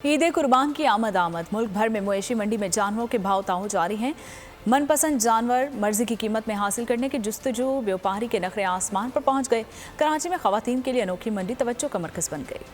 ईद कुर्बान की आमद मुल्क भर में मवेशी मंडी में जानवरों के भाव ताऊ जारी हैं। मनपसंद जानवर मर्जी की कीमत में हासिल करने के जुस्तजू व्यापारी के नखरे आसमान पर पहुंच गए। कराची में खवातीन के लिए अनोखी मंडी तवज्जो का मरकज बन गई।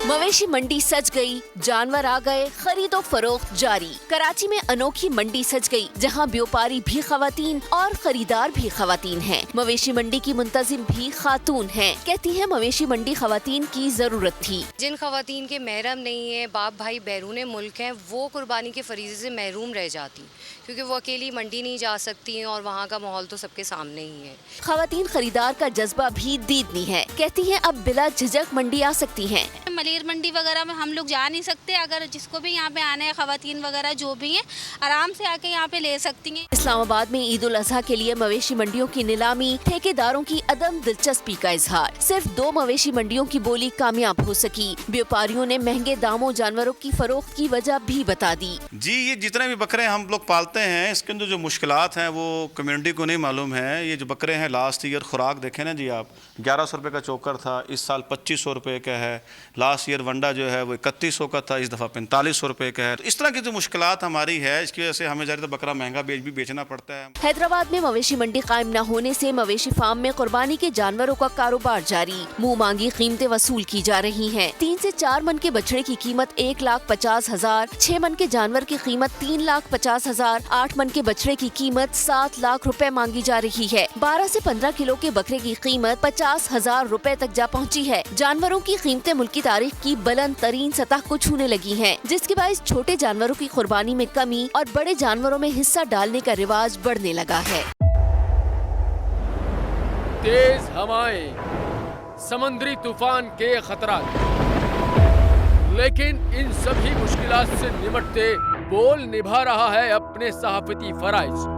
मवेशी मंडी सज गई, जानवर आ गए, खरीदो फरोख्त जारी। कराची में अनोखी मंडी सज गई, जहां व्यापारी भी खवातीन और खरीदार भी खवातीन हैं। मवेशी मंडी की मुंतजिम भी खातून हैं। कहती है मवेशी मंडी खवातीन की जरूरत थी। जिन खवातीन के महरम नहीं है, बाप भाई बैरून मुल्क हैं, वो कुर्बानी के फरीजे से महरूम रह जाती, क्योंकि वो अकेली मंडी नहीं जा सकती और वहाँ का माहौल तो सबके सामने ही है। खवातीन खरीदार का जज्बा भी दीदनी है। कहती है अब बिला झिझक मंडी आ सकती है। मलेर मंडी वगैरह में हम लोग जा नहीं सकते, अगर जिसको भी यहाँ पे आना है, खवातीन वगैरह जो भी हैं, आराम से आके यहाँ पे ले सकती हैं। इस्लामाबाद में ईद उल अजहा के लिए मवेशी मंडियों की नीलामी, ठेकेदारों की अदम दिलचस्पी का इजहार। सिर्फ 2 मवेशी मंडियों की बोली कामयाब हो सकी। व्यापारियों ने महंगे दामों जानवरों की फरोख्त की वजह भी बता दी। जी, ये जितने भी बकरे हम लोग पालते हैं, इसके अंदर जो मुश्किलात हैं वो कम्युनिटी को नहीं मालूम है। ये जो बकरे हैं, लास्ट ईयर खुराक देखें ना जी आप, 1100 रुपये का चोकर था, इस साल 2500 रुपये का है। लास्ट ईयर वंडा जो है वो 3100 का था, इस दफ़ा 4500 रुपये का है। तो इस तरह की जो मुश्किलात हमारी है, इसकी वजह से हमें ज़्यादा बकरा महंगा बेचना पड़ता है। हैदराबाद में मवेशी मंडी कायम न होने से मवेशी फार्म में कुर्बानी के जानवरों का कारोबार जारी। मुँह मांगी कीमतें वसूल की जा रही हैं। 3 से 4 मन के बछड़े की कीमत 1,50,000, 6 मन के जानवर की कीमत 3,50,000, 8 मन के बछड़े की कीमत 7 लाख रुपए मांगी जा रही है। 12 से 15 किलो के बकरे की कीमत 50,000 रुपए तक जा पहुंची है। जानवरों की कीमतें मुल्की तारीख की बुलंद तरीन सतह को छूने लगी हैं, जिसके बायस छोटे जानवरों की कुर्बानी में कमी और बड़े जानवरों में हिस्सा डालने का रिवाज बढ़ने लगा है। तेज हवाएं, समुद्री तूफान के खतरात, लेकिन इन सभी मुश्किलात से निपटते बोल निभा रहा है अपने सहाफती फराइज।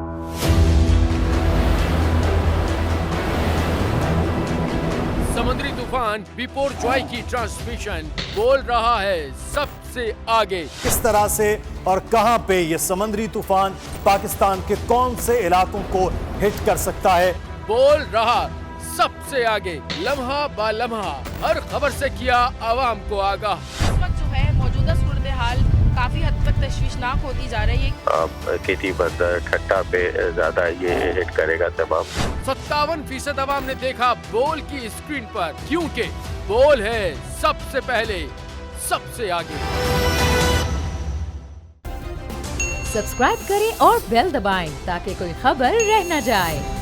समुद्री तूफान बिपोरजॉय की ट्रांसमिशन बोल रहा है सबसे आगे। किस तरह से और कहां पे ये समुद्री तूफान पाकिस्तान के कौन से इलाकों को हिट कर सकता है, बोल रहा सबसे आगे। लम्हा बा लम्हा हर खबर से किया आवाम को आगाह। इस वक्त जो है मौजूदा सूरत हाल काफी हद तक तशवीशनाक होती जा रही है। खेती बंदर ठट्टा पे ज्यादा ये हिट करेगा तमाम। 57% आवाम ने देखा बोल की स्क्रीन पर, क्योंकि बोल है सबसे पहले सबसे आगे। सब्सक्राइब करें और बेल दबाएं ताकि कोई खबर रह न जाए।